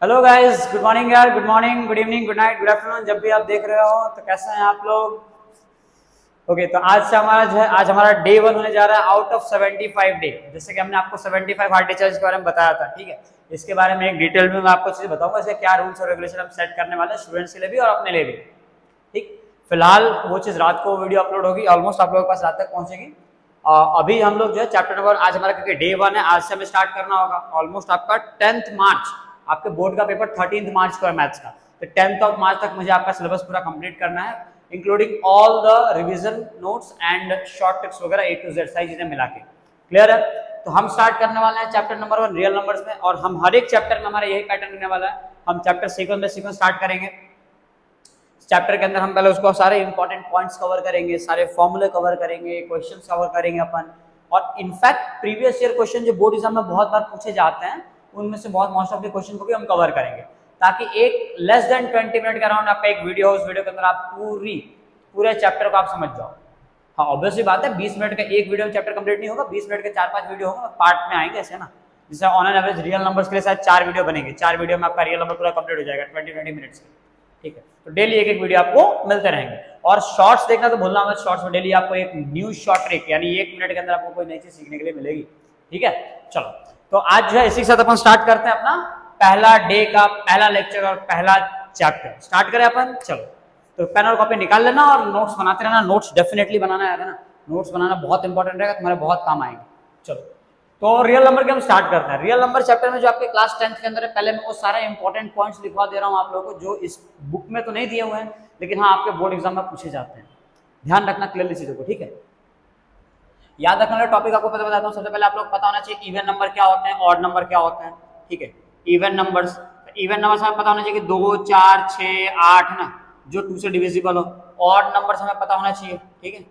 Hello guys, good morning यार, good morning, good evening, good night, good afternoon, जब भी आप देख रहे हो तो कैसे हैं आप लोग। ओके, तो आज से हमारा जो है, आज हमारा डे 1 होने जा रहा है आउट ऑफ 75 डे। जैसे कि हमने आपको 75 हार्ड डे चैलेंज के बारे में बताया था, ठीक है। इसके बारे में एक डिटेल में मैं आपको चीज़ बताऊंगा, इसके क्या रूल्स और रेगुलेशन हम सेट करने वाले हैं स्टूडेंट्स के लिए भी और अपने लिए भी, ठीक। फिलहाल वो चीज़ रात को वीडियो अपलोड होगी, ऑलमोस्ट आप लोगों के पास रात तक पहुंचेगी। अभी हम लोग जो है चैप्टर नंबर, आज हमारा क्योंकि डे 1 है, आज से हमें स्टार्ट करना होगा। ऑलमोस्ट आपका 10th मार्च, आपके बोर्ड का पेपर 13 मार्च को है मैथ्स का, तो 10 मार्च तक मुझे आपका सिलेबस पूरा कंप्लीट करना है, including all the revision notes and short tips वगैरह A to Z सारी चीजें मिला के। क्लियर है? तो हम स्टार्ट करने वाले हैं चैप्टर नंबर 1 रियल नंबर्स में, और हम हर एक चैप्टर में हमारा यही पैटर्न रहने वाला है। हम chapter sequence by sequence start करेंगे। चैप्टर के अंदर हम पहले उसको सारे इंपॉर्टेंट पॉइंट्स कवर करेंगे, सारे फॉर्मूले कवर करेंगे, क्वेश्चंस कवर करेंगे अपन, और इनफैक्ट प्रीवियस ईयर क्वेश्चन जो बोर्ड एग्जाम में बहुत बार पूछे जाते हैं, उनमें से बहुत मोस्ट ऑफ द क्वेश्चन को भी हम कवर करेंगे, ताकि एक लेस देन 20 मिनट के अराउंड आपका एक वीडियो हो, उस वीडियो के अंदर आप पूरे चैप्टर को आप समझ जाओ। हाँ, ऑब्वियसली बात है, 20 मिनट का एक वीडियो में चैप्टर कंप्लीट नहीं होगा, 20 मिनट के 4-5 वीडियो होंगे, पार्ट में आएंगे ऐसे ना। जैसे on an average real numbers के लिए शायद 4 वीडियो बनेंगे, 4 वीडियो में आपका रियल नंबर पूरा कंप्लीट हो जाएगा 20-20 मिनट्स के, ठीक है। तो डेली एक वीडियो आपको मिलते रहेंगे, और शॉर्ट्स देखना तो भूलना मत। शॉर्ट्स में डेली आपको एक न्यू शॉर्ट ट्रिक, यानी 1 मिनट के अंदर आपको कोई नई चीज सीखने के लिए मिलेगी, ठीक है। चलो, तो आज जो है इसी के साथ अपन स्टार्ट करते हैं अपना पहला डे का पहला लेक्चर और पहला चैप्टर स्टार्ट करें अपन। चलो, तो पेन और कॉपी निकाल लेना और नोट्स बनाते रहना। नोट्स डेफिनेटली बनाना है ना, नोट्स बनाना बहुत इंपॉर्टेंट रहेगा, तुम्हारे बहुत काम आएंगे। चलो, तो रियल नंबर के हम स्टार्ट करते हैं। रियल नंबर चैप्टर में जो आपके क्लास 10th के अंदर है, पहले मैं वो सारे इंपॉर्टेंट पॉइंट्स लिखवा दे रहा हूँ आप लोगों को, जो इस बुक में तो नहीं दिए हुए हैं, लेकिन हाँ आपके बोर्ड एग्जाम में पूछे जाते हैं। ध्यान रखना क्लियरली चीजों को, ठीक है। याद रखने वाला टॉपिक आपको पता बताता हूँ। सबसे पहले आप लोग पता होना चाहिए इवन नंबर क्या होते हैं, ऑड नंबर क्या होते हैं, ठीक है। इवन नंबर्स, इवन नंबर्स हमें पता होना चाहिए कि 2, 4, 6, 8 ना, जो 2 से डिविजिबल हो। ऑड नंबर्स हमें पता होना चाहिए, ठीक है।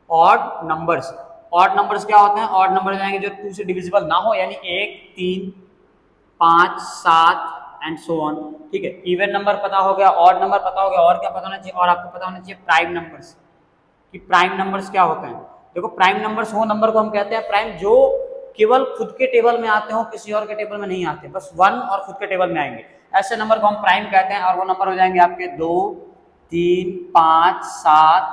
ऑड नंबर्स, ऑड नंबर्स क्या होते हैं? ऑड नंबर जाएंगे जो 2 से डिविजिबल ना हो, यानी 1, 3, 5, 7 एंड सो ऑन, ठीक है। इवन नंबर पता हो गया, ऑड नंबर पता हो गया, और क्या पता होना चाहिए? और आपको पता होना चाहिए प्राइम नंबर्स, कि प्राइम नंबर्स क्या होते हैं। देखो, प्राइम नंबर्स वो नंबर को हम कहते हैं प्राइम जो केवल खुद के टेबल में आते हो, किसी और के टेबल में नहीं आते, बस 1 और खुद के टेबल में आएंगे, ऐसे नंबर को हम प्राइम कहते हैं। और वो नंबर हो जाएंगे आपके 2, 3, 5, 7,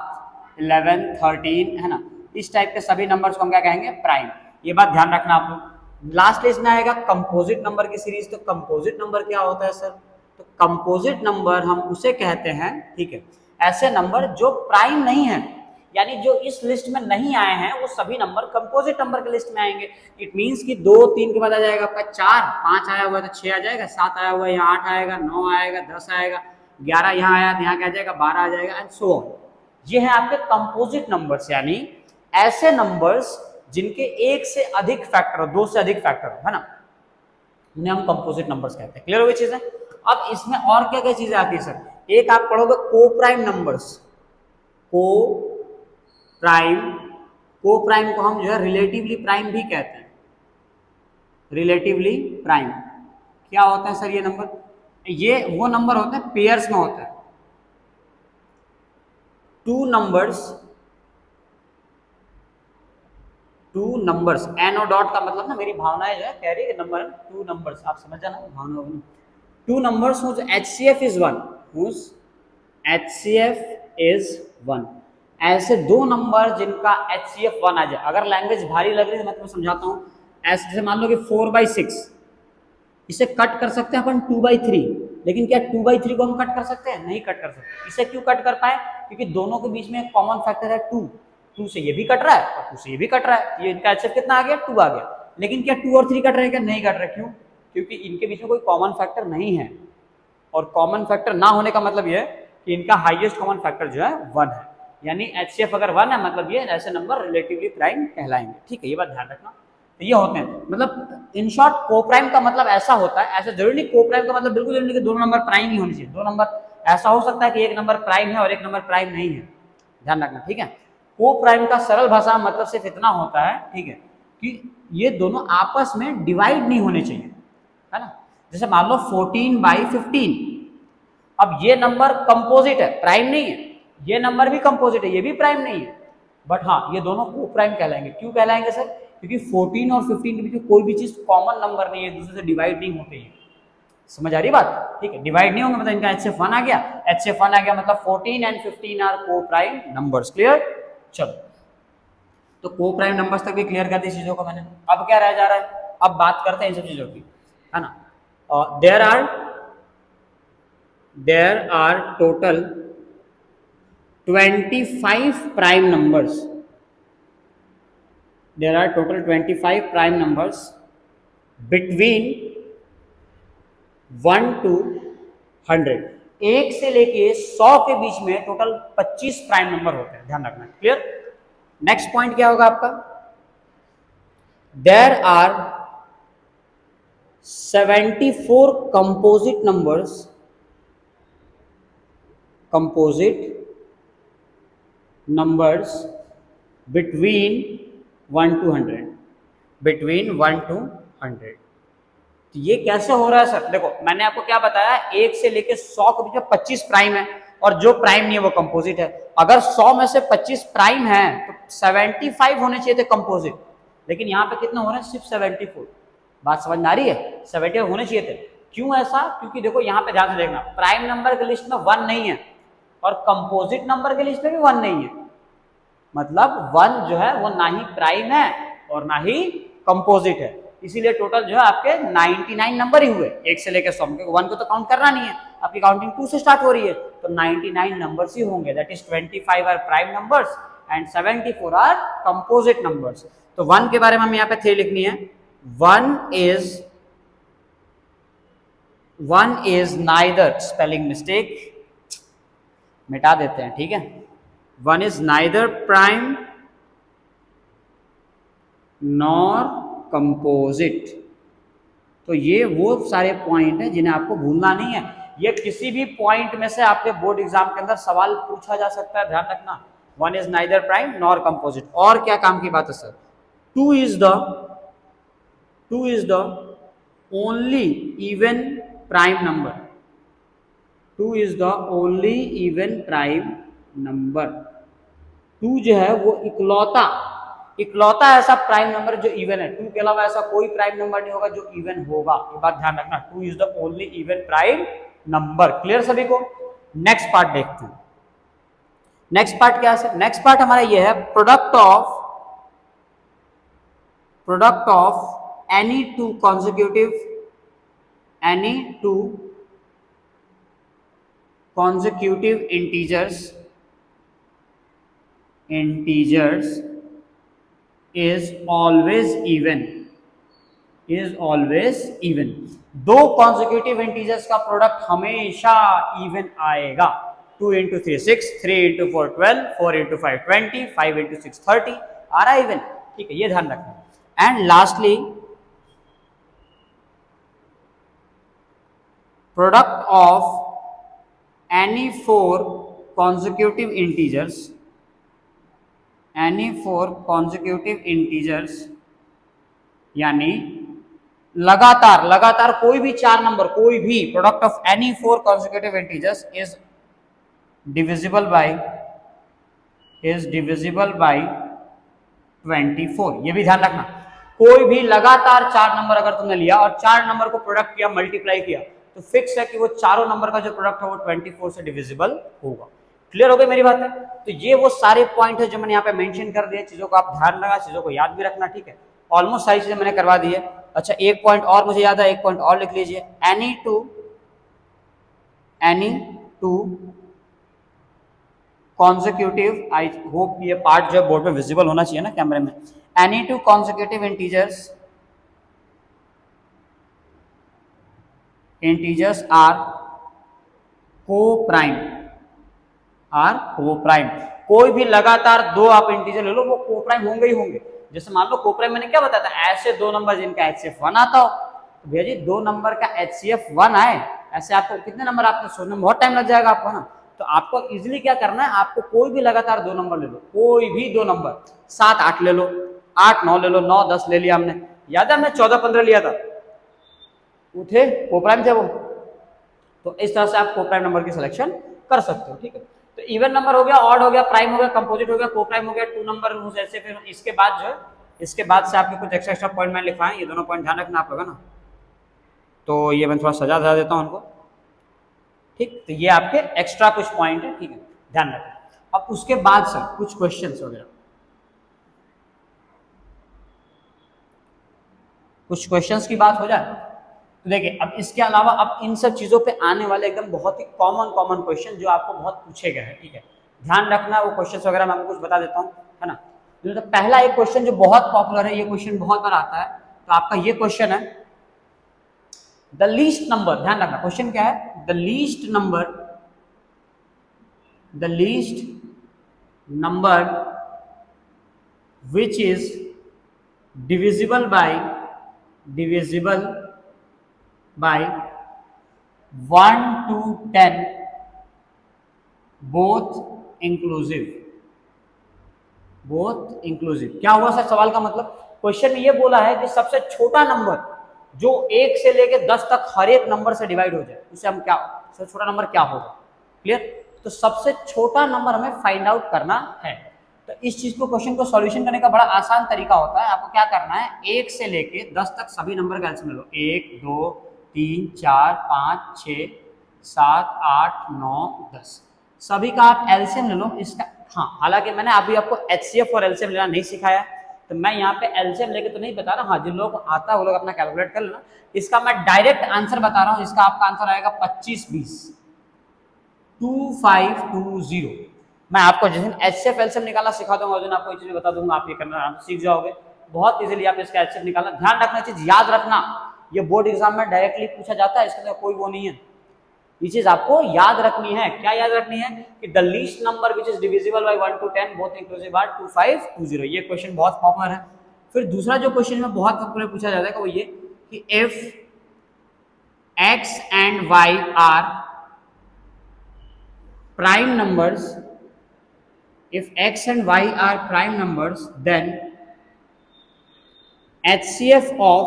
11, 13, है ना। इस टाइप के सभी नंबर्स को हम क्या कहेंगे? प्राइम। ये बात ध्यान रखना आप लोग। लास्ट लिस्ट में आएगा कंपोजिट नंबर की सीरीज। तो कंपोजिट नंबर क्या होता है सर? तो कंपोजिट नंबर हम उसे कहते हैं, ठीक है, ऐसे नंबर जो प्राइम नहीं है, यानी जो इस लिस्ट में नहीं आए हैं, वो सभी नंबर कंपोजिट नंबर के लिस्ट में आएंगे। इट मींस कि 2, 3 के बाद आ जाएगा आपका 4, 5 आया हुआ है तो 6 आ जाएगा, 7 आया हुआ है यहाँ 8 आएगा, 9 आएगा, 10 आएगा, 11 यहाँ आया तो यहाँ क्या आ जाएगा? 12 आ जाएगा, एंड सो ऑन। ये है आपके कंपोजिट नंबर्स, यानी ऐसे नंबर्स जिनके एक से अधिक फैक्टर हो, 2 से अधिक फैक्टर हो, है ना, उन्हें हम कंपोजिट नंबर्स कहते हैं। क्लियर हो गई चीजें? अब इसमें और क्या क्या चीजें आती है सर? एक आप पढ़ोगे को प्राइम नंबर्स। को प्राइम को हम जो है रिलेटिवली प्राइम भी कहते हैं। रिलेटिवली प्राइम क्या होता है सर? ये नंबर, ये वो नंबर होते हैं पेयर्स में होता है। 2 नंबर्स, एन ओ डॉट का मतलब ना, मेरी भावनाएं जो है कह रही है नंबर 2 नंबर्स, आप समझ जाना भावना होगी। 2 numbers whose HCF is 1, whose HCF is 1, ऐसे 2 नंबर जिनका HCF 1 आ जाए। अगर लैंग्वेज भारी लग रही है तो मैं तुम्हें समझाता हूँ। ऐसे जैसे मान लो कि 4/6, इसे कट कर सकते हैं अपन 2/3, लेकिन क्या 2/3 को हम कट कर सकते हैं? नहीं कट कर सकते। इसे क्यों कट कर पाए? क्योंकि दोनों के बीच में एक कॉमन फैक्टर है 2। 2 से ये भी कट रहा है और 2 से ये भी कट रहा है, ये इनका HCF कितना आ गया? 2 आ गया। लेकिन क्या 2 और 3 कट रहे हैं? क्या नहीं कट रहे? क्यों? क्योंकि इनके बीच में कोई कॉमन फैक्टर नहीं है, और कॉमन फैक्टर ना होने का मतलब ये है कि इनका हाईएस्ट कॉमन फैक्टर जो है 1 है, यानी HCF अगर 1 है मतलब ये ऐसे नंबर रिलेटिवली प्राइम कहलाएंगे, ठीक है। ये बात ध्यान रखना। तो ये होते हैं, मतलब इन शॉर्ट को प्राइम का मतलब ऐसा होता है, ऐसा जरूरी नहीं को प्राइम का मतलब बिल्कुल जरूरी नहीं कि 2 नंबर प्राइम ही होने चाहिए। 2 नंबर ऐसा हो सकता है कि एक नंबर प्राइम है और एक नंबर प्राइम नहीं है, ध्यान रखना, ठीक है। को प्राइम का सरल भाषा मतलब सिर्फ इतना होता है, ठीक है, कि ये दोनों आपस में डिवाइड नहीं होने चाहिए, है ना। जैसे मान लो 14/15, अब ये नंबर कंपोजिट है, प्राइम नहीं है, ये नंबर भी कंपोजिट है, ये भी प्राइम नहीं है, बट हाँ ये दोनों को प्राइम कहलाएंगे। क्यों कहलाएंगे सर? क्योंकि 14 और 15 के बीच में कोई भी चीज कॉमन नंबर नहीं है, दूसरे से डिवाइड नहीं होते हैं, समझ आ रही बात? ठीक है, डिवाइड नहीं होंगे मतलब इनका HCF1 आ गया, HCF1 आ गया मतलब 14 एंड 15 आर को प्राइम नंबर्स। क्लियर? चलो, तो को प्राइम नंबर्स तक भी क्लियर कर दी चीजों को मैंने। अब क्या रह जा रहा है, अब बात करते हैं इन सब चीजों की, है ना। There are total 25 prime numbers. There are total 25 prime numbers between 1 to 100. 1 से लेके 100 के बीच में टोटल 25 प्राइम नंबर होते हैं, ध्यान रखना। क्लियर? नेक्स्ट पॉइंट क्या होगा आपका? There are 74 composite numbers, between 1 to 100, between 1 to 100। तो ये कैसे हो रहा है सर? देखो मैंने आपको क्या बताया, 1 से लेके 100 के बीच में 25 प्राइम है और जो प्राइम नहीं है वो कंपोजिट है। अगर 100 में से 25 प्राइम है तो 75 होने चाहिए थे कंपोजिट, लेकिन यहाँ पे कितना हो रहा है? सिर्फ 74। बात समझ में आ रही है? 75 होने चाहिए थे। क्यों ऐसा? क्योंकि देखो यहाँ पे ध्यान से देखना, प्राइम नंबर की लिस्ट में 1 नहीं है और कंपोजिट नंबर की लिस्ट में भी 1 नहीं है, मतलब 1 जो है वो ना ही प्राइम है और ना ही कंपोजिट है। इसीलिए टोटल जो है आपके 99 नंबर ही हुए 1 से लेकर 100, क्योंकि 1 को तो काउंट करना नहीं है, आपकी काउंटिंग 2 से स्टार्ट हो रही है, तो 99 नंबर्स ही होंगे। That is 25 are prime numbers and 74 are composite numbers. तो 1 के बारे में हमें यहाँ पे थ्योरी लिखनी है। 1 इज नाइदर, स्पेलिंग मिस्टेक मिटा देते हैं, ठीक है। 1 is neither prime nor composite. तो ये वो सारे पॉइंट हैं जिन्हें आपको भूलना नहीं है। ये किसी भी पॉइंट में से आपके बोर्ड एग्जाम के अंदर सवाल पूछा जा सकता है, ध्यान रखना। 1 is neither prime nor composite. और क्या काम की बात है sir? 2 is the only even prime number. 2 is the only even prime number. 2 जो है वो इकलौता ऐसा प्राइम नंबर जो इवन है। 2 के अलावा ऐसा कोई प्राइम नंबर नहीं होगा जो इवन होगा, ये बात ध्यान रखना। 2 is the only even prime number. Clear सभी को? नेक्स्ट पार्ट देखते हैं। नेक्स्ट पार्ट क्या है? नेक्स्ट पार्ट हमारा ये है, product of any two consecutive integers is always even। दो consecutive integers का प्रोडक्ट हमेशा इवन आएगा। 2 into 3 6, 3 into 4 12, 4 into 5 20, 5 into 6 30, आ रहा है इवन, ठीक है, ये ध्यान रखना। And lastly product of any 4 consecutive integers, यानी लगातार कोई भी 4 नंबर, कोई भी product of any 4 consecutive integers is divisible by 24। ये भी ध्यान रखना, कोई भी लगातार 4 नंबर अगर तुमने लिया और 4 नंबर को प्रोडक्ट किया, मल्टीप्लाई किया, तो फिक्स है कि वो चारों नंबर का जो प्रोडक्ट है वो 24 से डिविजिबल होगा। क्लियर हो गई मेरी बात है? तो ये वो सारे पॉइंट है जो मैंने यहाँ पे मेंशन कर दिए। चीजों को आप ध्यान रखना, चीजों को याद भी रखना, ठीक है। ऑलमोस्ट सारी चीजें मैंने करवा दी है। अच्छा, एक पॉइंट और मुझे याद है, एक पॉइंट और लिख लीजिए। Any two consecutive, I hope ये पार्ट जो बोर्ड पे विजिबल होना चाहिए ना कैमरे में। Any two consecutive integers are coprime. कोई भी लगातार 2 आप इंटीजर ले लो, वो को-प्राइम होंगे ही होंगे। जैसे मान लो को-प्राइम मैंने क्या बताया था, ऐसे 2 नंबर जिनका HCF1 आता हो, तो भैया जी 2 नंबर का HCF1 आए, ऐसे आपको कितने नंबर आपने सोचने में बहुत टाइम लग जाएगा आपको ना। तो आपको इजीली क्या करना है, आपको कोई भी लगातार 2 नंबर ले लो, कोई भी 2 नंबर, 7 8 ले लो, 8 9 ले लो, 9 10 ले लिया हमने। याद है हमने 14 15 लिया था, वो थे को-प्राइम थे वो। तो इस तरह से आप को-प्राइम नंबर की सिलेक्शन कर सकते हो, ठीक है। तो इवन नंबर हो गया, ऑड हो गया, प्राइम हो गया, कंपोजिट हो गया, को-प्राइम हो गया, 2 नंबर ऐसे। फिर इसके बाद जो है, इसके बाद से आपके कुछ एक्स्ट्रा पॉइंट मैंने लिखवाए, ये दोनों पॉइंट ध्यान रखना आप लोग ना। तो ये मैं थोड़ा सजा देता हूँ उनको, ठीक। तो ये आपके एक्स्ट्रा कुछ पॉइंट है, ठीक है, ध्यान रखें। अब उसके बाद सर कुछ क्वेश्चंस वगैरह, कुछ क्वेश्चंस की बात हो जाए तो देखिए, अब इसके अलावा अब इन सब चीज़ों पे आने वाले एकदम बहुत ही कॉमन क्वेश्चन जो आपको बहुत पूछे गए हैं, ठीक है, ध्यान रखना। वो क्वेश्चंस वगैरह मैं आपको कुछ बता देता हूँ, है ना। तो पहला एक क्वेश्चन जो बहुत पॉपुलर है, ये क्वेश्चन बहुत बार आता है, तो आपका ये क्वेश्चन है द लीस्ट नंबर, ध्यान रखना क्वेश्चन क्या है, the least number which is divisible by 1 to 10 both inclusive। क्या हुआ सर सवाल का मतलब? क्वेश्चन में ये बोला है कि सबसे छोटा नंबर जो 1 से लेके 10 तक हर एक नंबर से डिवाइड हो जाए, उसे हम क्या, सबसे छोटा नंबर क्या होगा? क्लियर? तो सबसे छोटा नंबर हमें फाइंड आउट करना है। तो इस चीज को, क्वेश्चन को सॉल्यूशन करने का बड़ा आसान तरीका होता है। आपको क्या करना है, 1 से लेके 10 तक सभी नंबर का एलसीएम ले लो। 1 2 3 4 5 6 7 8 9 10 सभी का आप एलसीएम ले लो इसका। हाँ, हालांकि मैंने अभी आपको एचसीएफ और एलसीएम लेना नहीं सिखाया, तो मैं यहाँ पे एलसीएम लेके तो नहीं बता रहा। हाँ, जिन लोगों को आता है वो लोग अपना कैलकुलेट कर लेना। इसका मैं डायरेक्ट आंसर बता रहा हूँ। इसका आपका आंसर आएगा 25 20 2520। मैं आपको जिस दिन एचसीएफ एलसीएम निकालना सिखा दूंगा, उस दिन आपको ये चीजें बता दूंगा, आप ये करना आराम से सीख जाओगे बहुत इजीली। आप इसका एचसीएफ निकालना, ध्यान रखना चीज याद रखना, ये बोर्ड एग्जाम में डायरेक्टली पूछा जाता है, इसके अंदर कोई वो नहीं है। ये चीज आपको याद रखनी है। क्या याद रखनी है? कि the least number which is divisible by 1 to 10 both inclusive are 2520। ये क्वेश्चन बहुत पॉपुलर है। फिर दूसरा जो क्वेश्चन में बहुत पॉपुलर पूछा जाता है वो ये कि if x and y are prime numbers, if x and y are prime numbers, then HCF of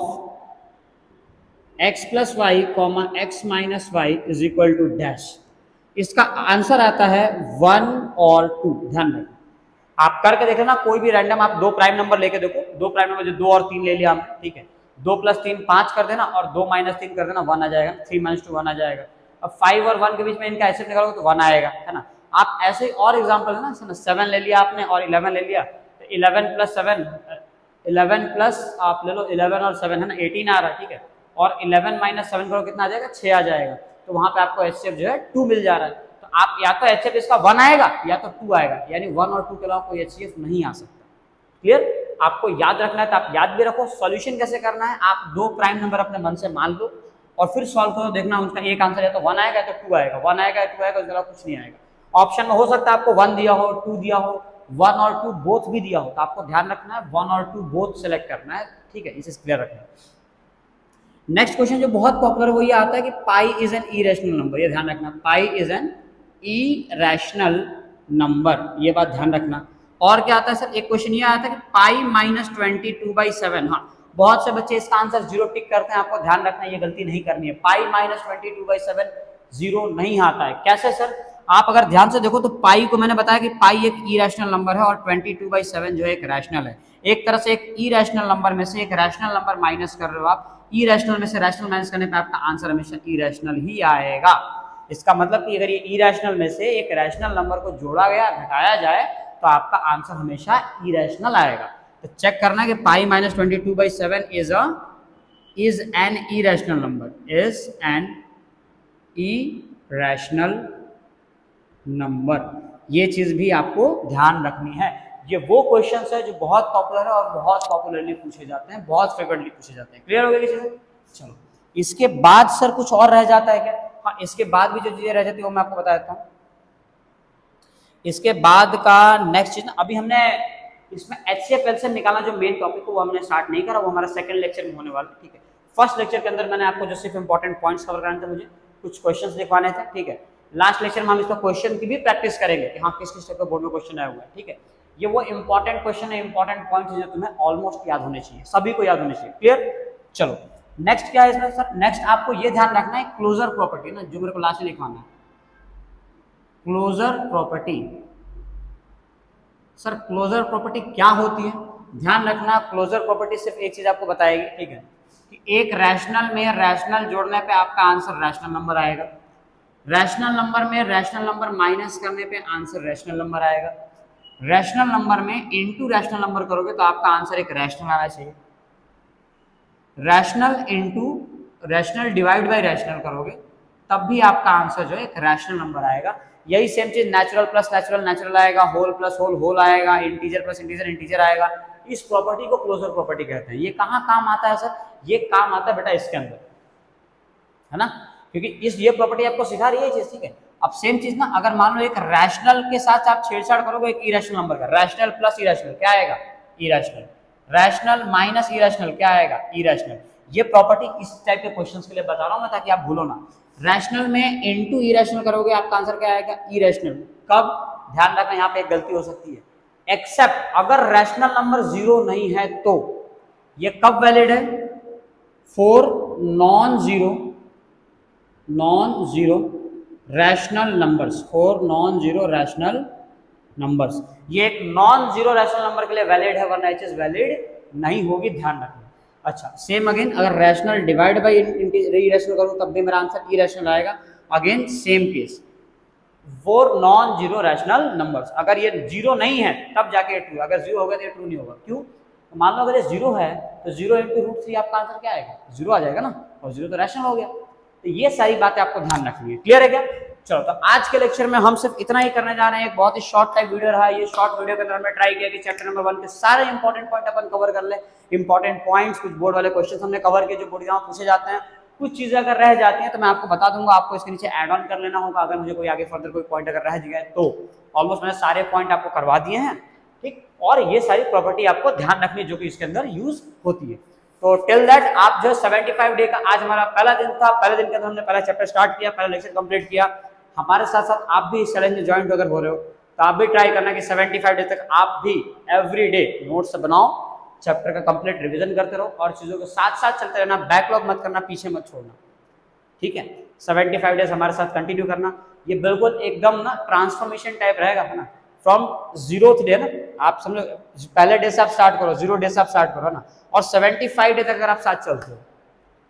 x plus y comma x minus y is equal to dash। इसका आंसर आता है 1 और 2। ध्यान रखना, आप करके देख लेना, कोई भी रैंडम आप 2 प्राइम नंबर लेके देखो, 2 प्राइम नंबर जो 2 और 3 ले लिया हमने, ठीक है, 2 + 3 5 कर देना और 2 - 3 कर देना, 1 आ जाएगा। 3 - 2 1 आ जाएगा। अब 5 और 1 के बीच में इनका एचसीएफ निकालोगे तो 1 आएगा, है ना। आप ऐसे ही और एग्जांपल है ना, 7 ले लिया आपने और 11 ले लिया, तो 11 + 7 11 प्लस आप ले लो 11 और 7 है ना, 18 आ रहा है, ठीक है। और 11 - 7 करो कितना आ जाएगा? 6 आ जाएगा। तो वहां पे आपको एचसीएफ जो है 2 मिल जा रहा है। तो आप या तो एचसीएफ इसका 1 आएगा या तो 2 आएगा, यानी 1 और 2 के अलावा कोई एचसीएफ नहीं आ सकता। क्लियर? आपको याद रखना है, तो आप याद भी रखो। सॉल्यूशन कैसे करना है, आप 2 प्राइम नंबर अपने मन से मान लो और फिर सॉल्व करो, देखना उनका एक आंसर या तो 1 आएगा या तो 2 आएगा, 1 आएगा या 2 आएगा, उसके अलावा कुछ नहीं आएगा। ऑप्शन में हो सकता है आपको 1 दिया हो, 2 दिया हो, 1 और 2 बोथ भी दिया हो, तो आपको ध्यान रखना है 1 और 2 बोथ सेलेक्ट करना है, ठीक है, इसे क्लियर रखना है। नेक्स्ट क्वेश्चन जो बहुत पॉपुलर वो ये आता है कि pi is an irrational number. ये ध्यान रखना, pi is an irrational number, ये बात ध्यान रखना। और क्या आता है सर, एक क्वेश्चन ये आया था कि पाई -22/7। हाँ, बहुत से बच्चे इसका आंसर 0 टिक करते हैं, आपको ध्यान रखना ये गलती नहीं करनी है। पाई -22/7 0 नहीं आता है। कैसे सर? आप अगर ध्यान से देखो तो पाई को मैंने बताया कि पाई एक इरेशनल नंबर है और 22/7 जो है एक रैशनल है। एक तरह से एक इरेशनल नंबर में से एक रैशनल नंबर माइनस कर रहे हो आप, इरेशनल में से रैशनल माइनस करने पे आपका आंसर हमेशा इरेशनल ही आएगा। इसका मतलब कि अगर ये इरेशनल में से एक रैशनल नंबर को जोड़ा गया, घटाया जाए, तो आपका आंसर हमेशा इरेशनल आएगा। तो चेक करना कि पाई -22/7 is an irrational number, is an irrational number. ये चीज भी आपको ध्यान रखनी है। ये वो क्वेश्चंस है जो बहुत पॉपुलर है और बहुत पॉपुलरली पूछे जाते हैं, बहुत फ्रिक्वेंटली पूछे जाते हैं। क्लियर हो गया चीजें? चलो, इसके बाद सर कुछ और रह जाता है क्या? हाँ, इसके बाद भी जो चीजें रह जाती है वो मैं आपको बता देता हूँ। इसके बाद का नेक्स्ट चीज, अभी हमने इसमें एचसीएफ एलसीएम निकालना जो मेन टॉपिक है वो हमने स्टार्ट नहीं करा, वो हमारा सेकंड लेक्चर में होने वाला है, ठीक है। फर्स्ट लेक्चर के अंदर मैंने आपको जो सिर्फ इंपॉर्टेंट पॉइंट्स कवर करने थे, मुझे कुछ क्वेश्चंस लिखवाने थे, ठीक है। लास्ट लेक्चर में हम इसका क्वेश्चन की भी प्रैक्टिस करेंगे कि हाँ किस किस टाइप का बोर्ड में क्वेश्चन आया हुआ है, ठीक है। ये वो इंपॉर्टेंट क्वेश्चन है, इंपॉर्टेंट पॉइंट्स जो तुम्हें ऑलमोस्ट याद होने चाहिए, सभी को याद होने चाहिए। क्लियर? चलो, नेक्स्ट क्या है इसमें सर? नेक्स्ट आपको ये ध्यान रखना है क्लोजर प्रॉपर्टी ना, जो मेरे को लास्ट में लिखवाना है, closure property. Sir closure property क्या होती है? ध्यान रखना, क्लोजर प्रॉपर्टी सिर्फ एक चीज आपको बताएगी, ठीक है, कि एक रैशनल में रैशनल जोड़ने पे आपका आंसर रैशनल नंबर आएगा, रैशनल नंबर में रैशनल नंबर माइनस करने पे आंसर रैशनल नंबर आएगा, रैशनल नंबर में इनटू रैशनल नंबर करोगे तो आपका आंसर एक रैशनल आना चाहिए, rational into rational divide by rational करोगे तब भी आपका आंसर जो है एक रैशनल नंबर आएगा। यही सेम चीज नेचुरल प्लस नेचुरल नेचुरल आएगा, होल प्लस होल होल आएगा, इंटीजर प्लस इंटीजर इंटीजर आएगा। इस प्रॉपर्टी को क्लोजर प्रॉपर्टी कहते हैं। ये कहाँ काम आता है सर? ये काम आता है बेटा इसके अंदर, है ना, क्योंकि ये प्रॉपर्टी आपको सिखा रही है चीज, ठीक है। अब सेम चीज ना, अगर मान लो एक रैशनल के साथ आप छेड़छाड़ करोगे एक इरेशनल नंबर का, रैशनल प्लस इरेशनल क्या आएगा? इरेशनल, रैशनल माइनस इरेशनल क्या आएगा? इरेशनल। ये प्रॉपर्टी इस टाइप के क्वेश्चंस के लिए बता रहा हूं मैं ताकि आप भूलो ना। रैशनल में इनटू इरेशनल करोगे आपका आंसर क्या आएगा? इरेशनल। कब? ध्यान रखना यहाँ पे एक गलती हो सकती है, एक्सेप्ट अगर रैशनल नंबर 0 नहीं है तो। ये कब वैलिड है? For non zero rational numbers, for non zero rational numbers. ये एक नॉन जीरो रैशनल नंबर के लिए वैलिड है, वरना ये चीज वैलिड नहीं होगी, ध्यान रखना। अच्छा, सेम अगेन अगर रैशनल डिवाइड बाय इरेशनल करूं तब भी मेरा आंसर इरेशनल आएगा। Again same case, for non zero rational numbers. अगर ये 0 नहीं है तब जाके ट्रू, अगर 0 होगा तो ये ट्रू नहीं होगा। क्यों? तो मान लो अगर ये 0 है तो 0 × √3 आपका आंसर क्या आएगा? 0 आ जाएगा ना, और 0 तो रैशनल हो गया। तो ये सारी बातें आपको ध्यान रखनी है। क्लियर है क्या? चलो, तो आज के लेक्चर में हम सिर्फ इतना ही करने जा रहे हैं। एक बहुत ही शॉर्ट टाइप वीडियो रहा है। ये शॉर्ट वीडियो के अंदर हमने ट्राई किया कि चैप्टर नंबर 1 के सारे इंपॉर्टेंट पॉइंट अपन कवर कर ले। इंपॉर्टेंट पॉइंट्स, कुछ बोर्ड वाले क्वेश्चन हमने कवर किए जो बोर्ड एग्जाम पूछे जाते हैं। कुछ चीजें अगर रह जाती हैं तो मैं आपको बता दूंगा, आपको इसके नीचे ऐड ऑन कर लेना होगा। अगर मुझे कोई आगे फर्दर कोई पॉइंट अगर रह जाए तो ऑलमोस्ट मैंने सारे पॉइंट आपको करवा दिए हैं, ठीक। और ये सारी प्रॉपर्टी आपको ध्यान रखनी जो कि इसके अंदर यूज होती है। तो टिल दैट आप जो 75 डे का आज हमारा पहला दिन था, पहले दिन के अंदर हमने पहला चैप्टर स्टार्ट किया, पहला लेक्चर कंप्लीट किया। हमारे साथ साथ आप भी इस चैलेंज में ज्वाइन अगर हो रहे हो तो आप भी ट्राई करना कि 75 डे तक आप भी एवरी डे नोट्स बनाओ, चैप्टर का कंप्लीट रिवीजन करते रहो और चीजों के साथ साथ चलते रहना, बैकलॉग मत करना, पीछे मत छोड़ना, ठीक है। 75 डेज हमारे साथ कंटिन्यू करना। ये बिल्कुल एकदम ना ट्रांसफॉर्मेशन टाइप रहेगा, है ना, फ्रॉम 0th डे ना, आप समझो पहले डे से आप स्टार्ट करो, 0 डे से आप स्टार्ट करो ना, और 75 डे तक अगर आप साथ चलते हो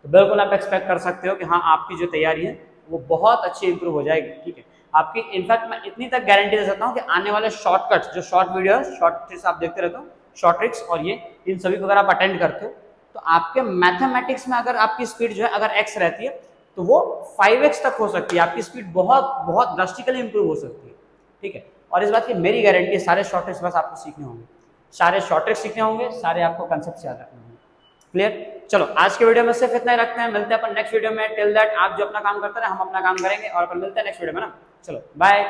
तो बिल्कुल आप एक्सपेक्ट कर सकते हो कि हाँ आपकी जो तैयारी है वो बहुत अच्छी इंप्रूव हो जाएगी, ठीक है। आपकी इनफैक्ट मैं इतनी तक गारंटी दे सकता हूँ कि आने वाले शॉर्टकट्स, जो शॉर्ट वीडियो है, शॉर्ट ट्रिक्स आप देखते रहते हो, शॉर्ट ट्रिक्स और ये इन सभी को अगर आप अटेंड करते हो तो आपके मैथमेटिक्स में अगर आपकी स्पीड जो है अगर x रहती है तो वो 5x तक हो सकती है। आपकी स्पीड बहुत बहुत ड्रास्टिकली इंप्रूव हो सकती है, ठीक है। और इस बात की मेरी गारंटी है, सारे शॉर्ट ट्रिक्स बस आपको सीखने होंगे, सारे शॉर्ट ट्रिक्स सीखने होंगे, सारे आपको कंसेप्ट याद रखने होंगे। क्लियर? चलो, आज के वीडियो में सिर्फ इतना ही रखते हैं, मिलते हैं अपन नेक्स्ट वीडियो में। टिल दैट आप जो अपना काम करते रहे, हम अपना काम करेंगे और अपन मिलते हैं नेक्स्ट वीडियो में ना। चलो बाय।